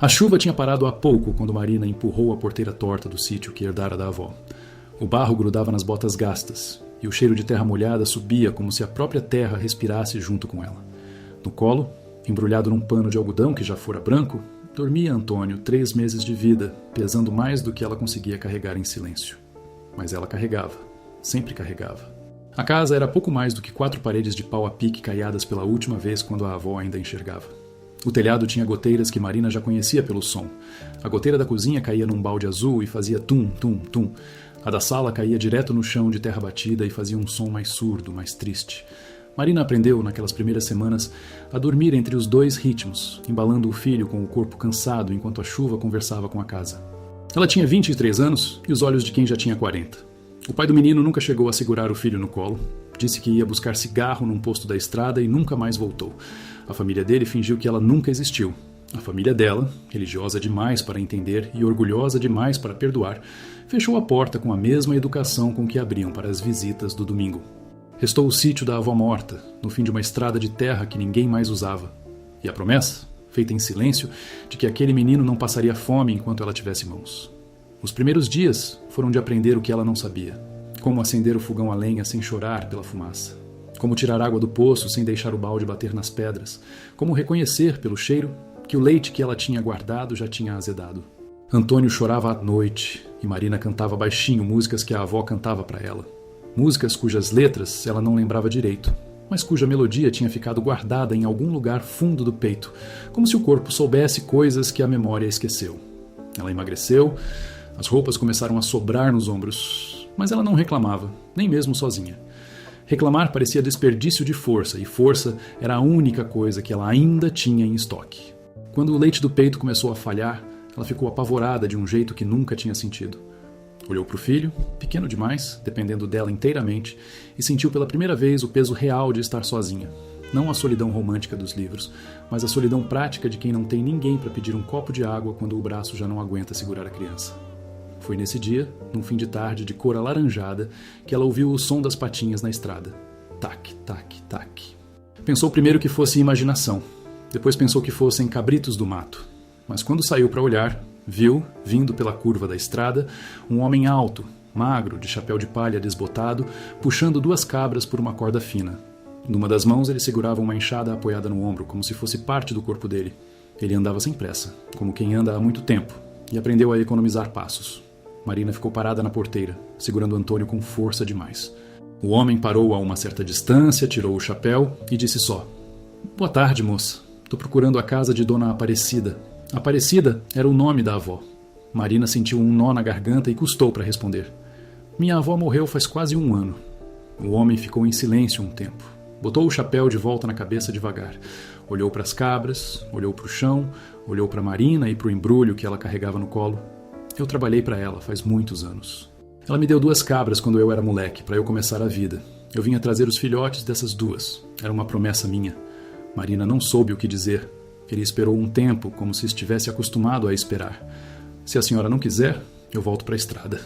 A chuva tinha parado há pouco quando Marina empurrou a porteira torta do sítio que herdara da avó. O barro grudava nas botas gastas, e o cheiro de terra molhada subia como se a própria terra respirasse junto com ela. No colo, embrulhado num pano de algodão que já fora branco, dormia Antônio, 3 meses de vida, pesando mais do que ela conseguia carregar em silêncio. Mas ela carregava, sempre carregava. A casa era pouco mais do que 4 paredes de pau a pique caiadas pela última vez quando a avó ainda enxergava. O telhado tinha goteiras que Marina já conhecia pelo som. A goteira da cozinha caía num balde azul e fazia tum, tum, tum. A da sala caía direto no chão de terra batida e fazia um som mais surdo, mais triste. Marina aprendeu, naquelas primeiras semanas, a dormir entre os 2 ritmos, embalando o filho com o corpo cansado enquanto a chuva conversava com a casa. Ela tinha 23 anos e os olhos de quem já tinha 40. O pai do menino nunca chegou a segurar o filho no colo. Disse que ia buscar cigarro num posto da estrada e nunca mais voltou. A família dele fingiu que ela nunca existiu. A família dela, religiosa demais para entender e orgulhosa demais para perdoar, fechou a porta com a mesma educação com que abriam para as visitas do domingo. Restou o sítio da avó morta, no fim de uma estrada de terra que ninguém mais usava. E a promessa, feita em silêncio, de que aquele menino não passaria fome enquanto ela tivesse mãos. Os primeiros dias foram de aprender o que ela não sabia. Como acender o fogão a lenha sem chorar pela fumaça. Como tirar água do poço sem deixar o balde bater nas pedras. Como reconhecer, pelo cheiro, que o leite que ela tinha guardado já tinha azedado. Antônio chorava à noite e Marina cantava baixinho músicas que a avó cantava para ela. Músicas cujas letras ela não lembrava direito, mas cuja melodia tinha ficado guardada em algum lugar fundo do peito, como se o corpo soubesse coisas que a memória esqueceu. Ela emagreceu, as roupas começaram a sobrar nos ombros, mas ela não reclamava, nem mesmo sozinha. Reclamar parecia desperdício de força, e força era a única coisa que ela ainda tinha em estoque. Quando o leite do peito começou a falhar, ela ficou apavorada de um jeito que nunca tinha sentido. Olhou para o filho, pequeno demais, dependendo dela inteiramente, e sentiu pela primeira vez o peso real de estar sozinha. Não a solidão romântica dos livros, mas a solidão prática de quem não tem ninguém para pedir um copo de água quando o braço já não aguenta segurar a criança. Foi nesse dia, num fim de tarde de cor alaranjada, que ela ouviu o som das patinhas na estrada. Tac, tac, tac. Pensou primeiro que fosse imaginação. Depois pensou que fossem cabritos do mato. Mas quando saiu para olhar, viu, vindo pela curva da estrada, um homem alto, magro, de chapéu de palha desbotado, puxando 2 cabras por uma corda fina. Numa das mãos ele segurava uma enxada apoiada no ombro, como se fosse parte do corpo dele. Ele andava sem pressa, como quem anda há muito tempo, e aprendeu a economizar passos. Marina ficou parada na porteira, segurando Antônio com força demais. O homem parou a uma certa distância, tirou o chapéu e disse só: "Boa tarde, moça. Tô procurando a casa de Dona Aparecida." Aparecida era o nome da avó. Marina sentiu um nó na garganta e custou para responder. "Minha avó morreu faz quase 1 ano." O homem ficou em silêncio um tempo. Botou o chapéu de volta na cabeça devagar. Olhou para as cabras, olhou para o chão, olhou para Marina e para o embrulho que ela carregava no colo. "Eu trabalhei para ela faz muitos anos. Ela me deu 2 cabras quando eu era moleque, para eu começar a vida. Eu vinha trazer os filhotes dessas 2. Era uma promessa minha." Marina não soube o que dizer. Ele esperou um tempo, como se estivesse acostumado a esperar. "Se a senhora não quiser, eu volto para a estrada."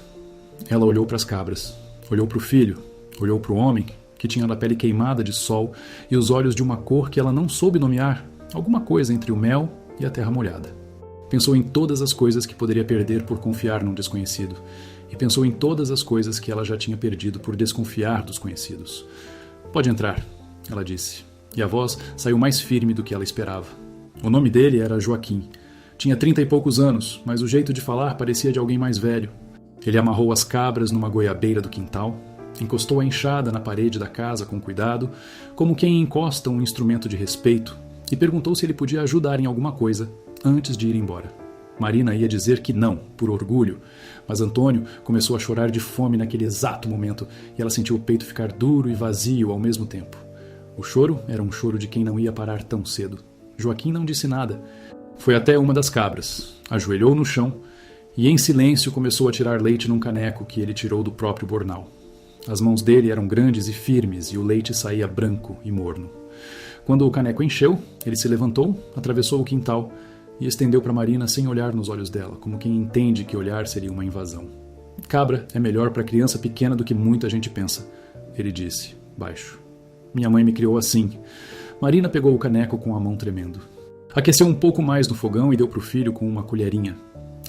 Ela olhou para as cabras, olhou para o filho, olhou para o homem, que tinha a pele queimada de sol e os olhos de uma cor que ela não soube nomear, alguma coisa entre o mel e a terra molhada. Pensou em todas as coisas que poderia perder por confiar num desconhecido. E pensou em todas as coisas que ela já tinha perdido por desconfiar dos conhecidos. "Pode entrar," ela disse. E a voz saiu mais firme do que ela esperava. O nome dele era Joaquim. Tinha 30 e poucos anos, mas o jeito de falar parecia de alguém mais velho. Ele amarrou as cabras numa goiabeira do quintal, encostou a enxada na parede da casa com cuidado, como quem encosta um instrumento de respeito, e perguntou se ele podia ajudar em alguma coisa antes de ir embora. Marina ia dizer que não, por orgulho, mas Antônio começou a chorar de fome naquele exato momento e ela sentiu o peito ficar duro e vazio ao mesmo tempo. O choro era um choro de quem não ia parar tão cedo. Joaquim não disse nada. Foi até uma das cabras, ajoelhou no chão e em silêncio começou a tirar leite num caneco que ele tirou do próprio bornal. As mãos dele eram grandes e firmes e o leite saía branco e morno. Quando o caneco encheu, ele se levantou, atravessou o quintal e estendeu para Marina sem olhar nos olhos dela, como quem entende que olhar seria uma invasão. "Cabra é melhor para criança pequena do que muita gente pensa," ele disse, baixo. "Minha mãe me criou assim." Marina pegou o caneco com a mão tremendo. Aqueceu um pouco mais no fogão e deu para o filho com uma colherinha.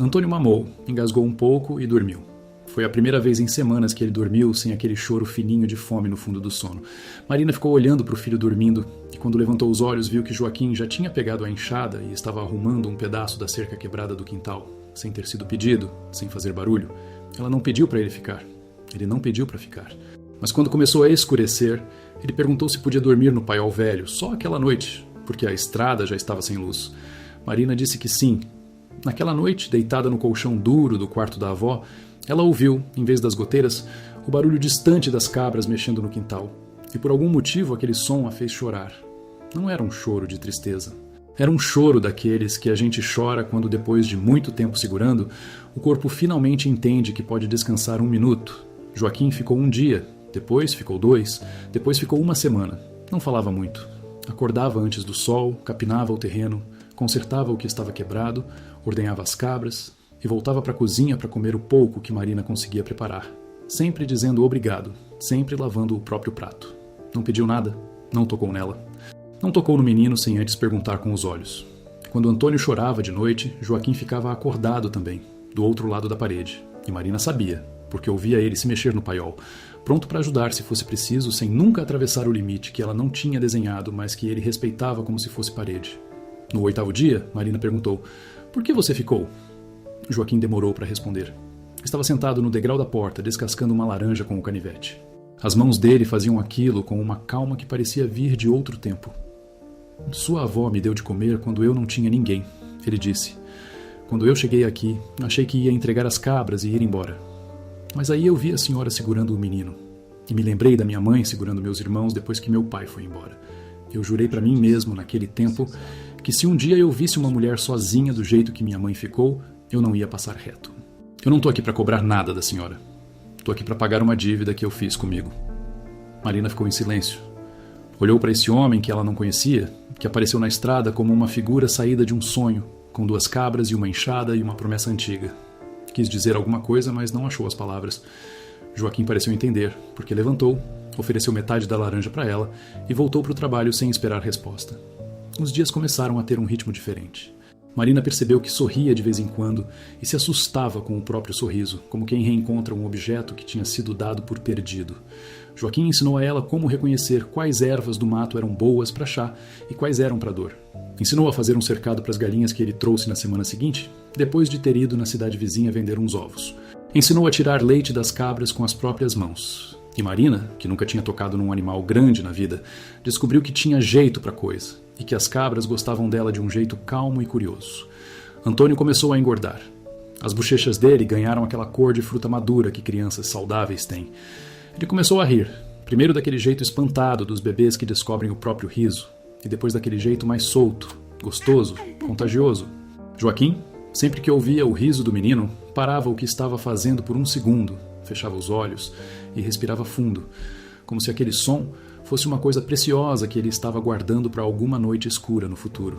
Antônio mamou, engasgou um pouco e dormiu. Foi a primeira vez em semanas que ele dormiu sem aquele choro fininho de fome no fundo do sono. Marina ficou olhando para o filho dormindo e quando levantou os olhos viu que Joaquim já tinha pegado a enxada e estava arrumando um pedaço da cerca quebrada do quintal, sem ter sido pedido, sem fazer barulho. Ela não pediu para ele ficar. Ele não pediu para ficar. Mas quando começou a escurecer, ele perguntou se podia dormir no paiol velho, só aquela noite, porque a estrada já estava sem luz. Marina disse que sim. Naquela noite, deitada no colchão duro do quarto da avó, ela ouviu, em vez das goteiras, o barulho distante das cabras mexendo no quintal. E por algum motivo aquele som a fez chorar. Não era um choro de tristeza. Era um choro daqueles que a gente chora quando, depois de muito tempo segurando, o corpo finalmente entende que pode descansar 1 minuto. Joaquim ficou 1 dia, depois ficou 2, depois ficou 1 semana. Não falava muito. Acordava antes do sol, capinava o terreno, consertava o que estava quebrado, ordenhava as cabras e voltava para a cozinha para comer o pouco que Marina conseguia preparar. Sempre dizendo obrigado, sempre lavando o próprio prato. Não pediu nada, não tocou nela. Não tocou no menino sem antes perguntar com os olhos. Quando Antônio chorava de noite, Joaquim ficava acordado também, do outro lado da parede. E Marina sabia, porque ouvia ele se mexer no paiol, pronto para ajudar se fosse preciso, sem nunca atravessar o limite que ela não tinha desenhado, mas que ele respeitava como se fosse parede. No 8º dia, Marina perguntou: "Por que você ficou?" Joaquim demorou para responder. Estava sentado no degrau da porta, descascando uma laranja com o canivete. As mãos dele faziam aquilo com uma calma que parecia vir de outro tempo. "Sua avó me deu de comer quando eu não tinha ninguém", ele disse. "Quando eu cheguei aqui, achei que ia entregar as cabras e ir embora. Mas aí eu vi a senhora segurando o menino. E me lembrei da minha mãe segurando meus irmãos depois que meu pai foi embora. Eu jurei para mim mesmo, naquele tempo, que se um dia eu visse uma mulher sozinha do jeito que minha mãe ficou, eu não ia passar reto. Eu não tô aqui para cobrar nada da senhora. Tô aqui para pagar uma dívida que eu fiz comigo." Marina ficou em silêncio. Olhou para esse homem que ela não conhecia, que apareceu na estrada como uma figura saída de um sonho, com 2 cabras e uma enxada e uma promessa antiga. Quis dizer alguma coisa, mas não achou as palavras. Joaquim pareceu entender, porque levantou, ofereceu metade da laranja para ela e voltou para o trabalho sem esperar resposta. Os dias começaram a ter um ritmo diferente. Marina percebeu que sorria de vez em quando e se assustava com o próprio sorriso, como quem reencontra um objeto que tinha sido dado por perdido. Joaquim ensinou a ela como reconhecer quais ervas do mato eram boas para chá e quais eram para dor. Ensinou a fazer um cercado para as galinhas que ele trouxe na semana seguinte, depois de ter ido na cidade vizinha vender uns ovos. Ensinou a tirar leite das cabras com as próprias mãos. E Marina, que nunca tinha tocado num animal grande na vida, descobriu que tinha jeito para coisa e que as cabras gostavam dela de um jeito calmo e curioso. Antônio começou a engordar. As bochechas dele ganharam aquela cor de fruta madura que crianças saudáveis têm. Ele começou a rir, primeiro daquele jeito espantado dos bebês que descobrem o próprio riso, e depois daquele jeito mais solto, gostoso, contagioso. Joaquim, sempre que ouvia o riso do menino, parava o que estava fazendo por 1 segundo, fechava os olhos e respirava fundo, como se aquele som fosse uma coisa preciosa que ele estava guardando para alguma noite escura no futuro.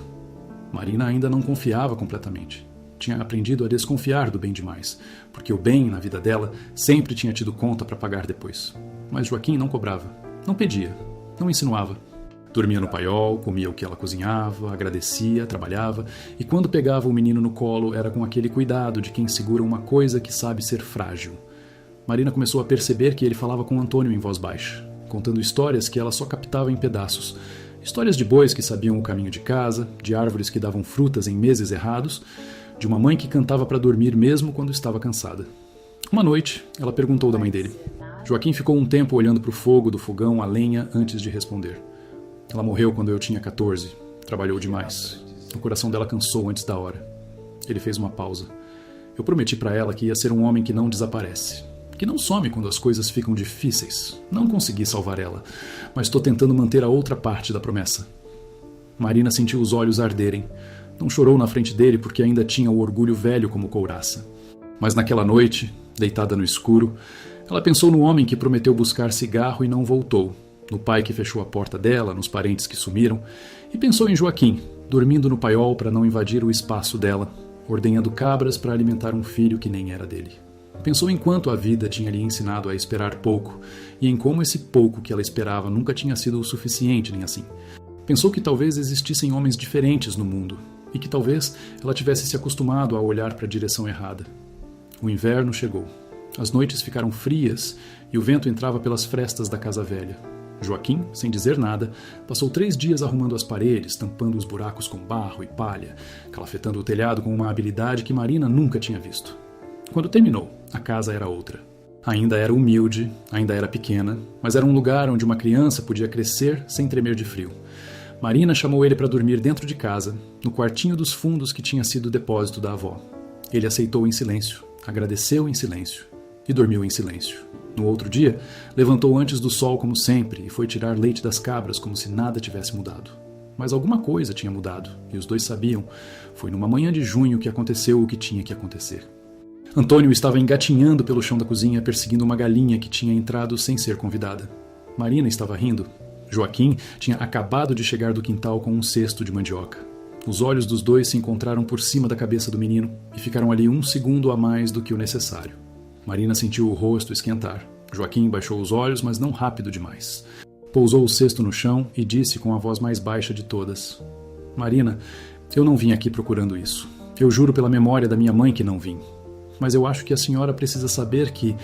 Marina ainda não confiava completamente. Tinha aprendido a desconfiar do bem demais, porque o bem, na vida dela, sempre tinha tido conta para pagar depois. Mas Joaquim não cobrava, não pedia, não insinuava. Dormia no paiol, comia o que ela cozinhava, agradecia, trabalhava, e quando pegava o menino no colo era com aquele cuidado de quem segura uma coisa que sabe ser frágil. Marina começou a perceber que ele falava com Antônio em voz baixa, contando histórias que ela só captava em pedaços. Histórias de bois que sabiam o caminho de casa, de árvores que davam frutas em meses errados, de uma mãe que cantava para dormir mesmo quando estava cansada. Uma noite, ela perguntou da mãe dele. Joaquim ficou um tempo olhando para o fogo do fogão a lenha antes de responder. Ela morreu quando eu tinha 14. Trabalhou demais. O coração dela cansou antes da hora. Ele fez uma pausa. Eu prometi para ela que ia ser um homem que não desaparece, que não some quando as coisas ficam difíceis. Não consegui salvar ela, mas estou tentando manter a outra parte da promessa. Marina sentiu os olhos arderem. Não chorou na frente dele porque ainda tinha o orgulho velho como couraça. Mas naquela noite, deitada no escuro, ela pensou no homem que prometeu buscar cigarro e não voltou, no pai que fechou a porta dela, nos parentes que sumiram, e pensou em Joaquim, dormindo no paiol para não invadir o espaço dela, ordenhando cabras para alimentar um filho que nem era dele. Pensou em quanto a vida tinha lhe ensinado a esperar pouco, e em como esse pouco que ela esperava nunca tinha sido o suficiente nem assim. Pensou que talvez existissem homens diferentes no mundo e que talvez ela tivesse se acostumado a olhar para a direção errada. O inverno chegou. As noites ficaram frias e o vento entrava pelas frestas da casa velha. Joaquim, sem dizer nada, passou 3 dias arrumando as paredes, tampando os buracos com barro e palha, calafetando o telhado com uma habilidade que Marina nunca tinha visto. Quando terminou, a casa era outra. Ainda era humilde, ainda era pequena, mas era um lugar onde uma criança podia crescer sem tremer de frio. Marina chamou ele para dormir dentro de casa, no quartinho dos fundos que tinha sido o depósito da avó. Ele aceitou em silêncio, agradeceu em silêncio e dormiu em silêncio. No outro dia, levantou antes do sol como sempre e foi tirar leite das cabras como se nada tivesse mudado. Mas alguma coisa tinha mudado, e os dois sabiam. Foi numa manhã de junho que aconteceu o que tinha que acontecer. Antônio estava engatinhando pelo chão da cozinha, perseguindo uma galinha que tinha entrado sem ser convidada. Marina estava rindo. Joaquim tinha acabado de chegar do quintal com um cesto de mandioca. Os olhos dos dois se encontraram por cima da cabeça do menino e ficaram ali 1 segundo a mais do que o necessário. Marina sentiu o rosto esquentar. Joaquim baixou os olhos, mas não rápido demais. Pousou o cesto no chão e disse com a voz mais baixa de todas: Marina, eu não vim aqui procurando isso. Eu juro pela memória da minha mãe que não vim. Mas eu acho que a senhora precisa saber que,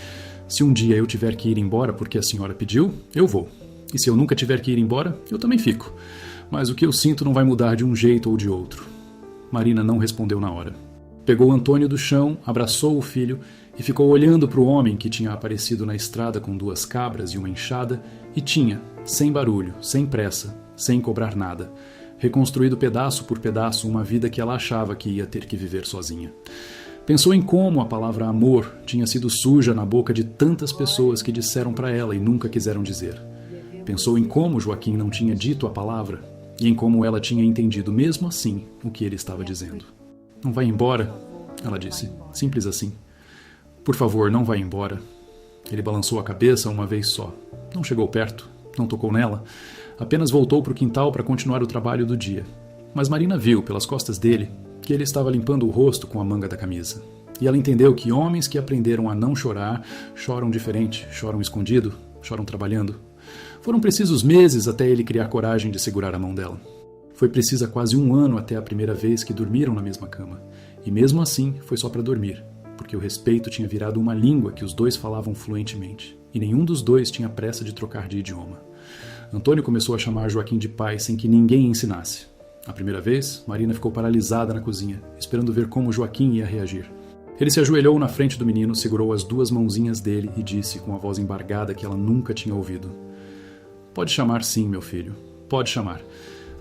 se um dia eu tiver que ir embora porque a senhora pediu, eu vou. E se eu nunca tiver que ir embora, eu também fico. Mas o que eu sinto não vai mudar de um jeito ou de outro. Marina não respondeu na hora. Pegou Antônio do chão, abraçou o filho e ficou olhando para o homem que tinha aparecido na estrada com 2 cabras e uma enxada e tinha, sem barulho, sem pressa, sem cobrar nada, reconstruído pedaço por pedaço uma vida que ela achava que ia ter que viver sozinha. Pensou em como a palavra amor tinha sido suja na boca de tantas pessoas que disseram para ela e nunca quiseram dizer. Pensou em como Joaquim não tinha dito a palavra e em como ela tinha entendido mesmo assim o que ele estava dizendo. Não vai embora, ela disse, simples assim. Por favor, não vá embora. Ele balançou a cabeça uma vez só. Não chegou perto, não tocou nela. Apenas voltou para o quintal para continuar o trabalho do dia. Mas Marina viu, pelas costas dele, que ele estava limpando o rosto com a manga da camisa. E ela entendeu que homens que aprenderam a não chorar, choram diferente, choram escondido, choram trabalhando. Foram precisos meses até ele criar coragem de segurar a mão dela. Foi preciso quase 1 ano até a primeira vez que dormiram na mesma cama. E mesmo assim, foi só para dormir, porque o respeito tinha virado uma língua que os dois falavam fluentemente. E nenhum dos dois tinha pressa de trocar de idioma. Antônio começou a chamar Joaquim de pai sem que ninguém ensinasse. A primeira vez, Marina ficou paralisada na cozinha, esperando ver como Joaquim ia reagir. Ele se ajoelhou na frente do menino, segurou as 2 mãozinhas dele e disse com a voz embargada que ela nunca tinha ouvido: Pode chamar sim, meu filho. Pode chamar.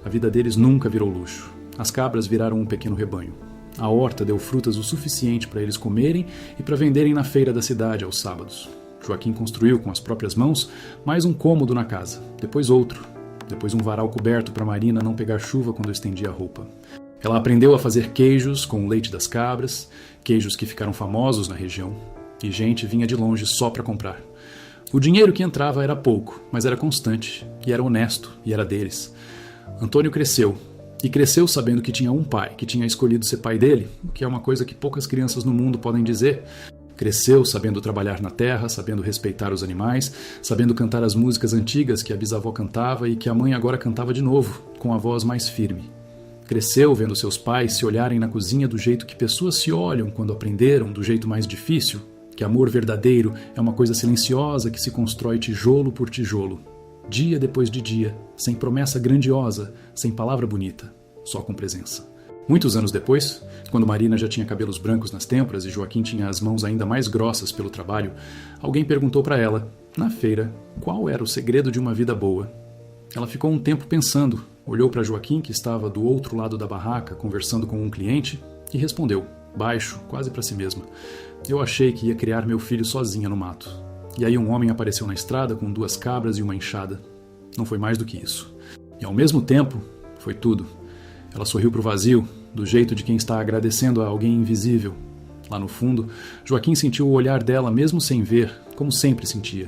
A vida deles nunca virou luxo. As cabras viraram um pequeno rebanho. A horta deu frutas o suficiente para eles comerem e para venderem na feira da cidade aos sábados. Joaquim construiu com as próprias mãos mais um cômodo na casa, depois outro, depois um varal coberto para Marina não pegar chuva quando estendia a roupa. Ela aprendeu a fazer queijos com o leite das cabras, queijos que ficaram famosos na região, e gente vinha de longe só para comprar. O dinheiro que entrava era pouco, mas era constante, e era honesto, e era deles. Antônio cresceu, e cresceu sabendo que tinha um pai, que tinha escolhido ser pai dele, o que é uma coisa que poucas crianças no mundo podem dizer. Cresceu sabendo trabalhar na terra, sabendo respeitar os animais, sabendo cantar as músicas antigas que a bisavó cantava e que a mãe agora cantava de novo, com a voz mais firme. Cresceu vendo seus pais se olharem na cozinha do jeito que pessoas se olham quando aprenderam, do jeito mais difícil, que amor verdadeiro é uma coisa silenciosa que se constrói tijolo por tijolo, dia depois de dia, sem promessa grandiosa, sem palavra bonita, só com presença. Muitos anos depois, quando Marina já tinha cabelos brancos nas têmporas e Joaquim tinha as mãos ainda mais grossas pelo trabalho, alguém perguntou para ela, na feira, qual era o segredo de uma vida boa. Ela ficou um tempo pensando, olhou para Joaquim, que estava do outro lado da barraca conversando com um cliente, e respondeu, baixo, quase para si mesma: Eu achei que ia criar meu filho sozinha no mato. E aí um homem apareceu na estrada com 2 cabras e uma enxada. Não foi mais do que isso. E ao mesmo tempo, foi tudo. Ela sorriu para o vazio, do jeito de quem está agradecendo a alguém invisível. Lá no fundo, Joaquim sentiu o olhar dela mesmo sem ver, como sempre sentia.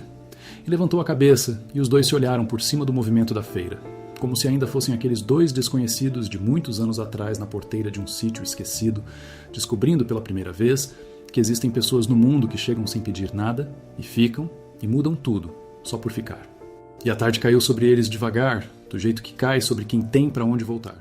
E levantou a cabeça, e os dois se olharam por cima do movimento da feira, como se ainda fossem aqueles 2 desconhecidos de muitos anos atrás na porteira de um sítio esquecido, descobrindo pela primeira vez que existem pessoas no mundo que chegam sem pedir nada, e ficam, e mudam tudo, só por ficar. E a tarde caiu sobre eles devagar, do jeito que cai sobre quem tem para onde voltar.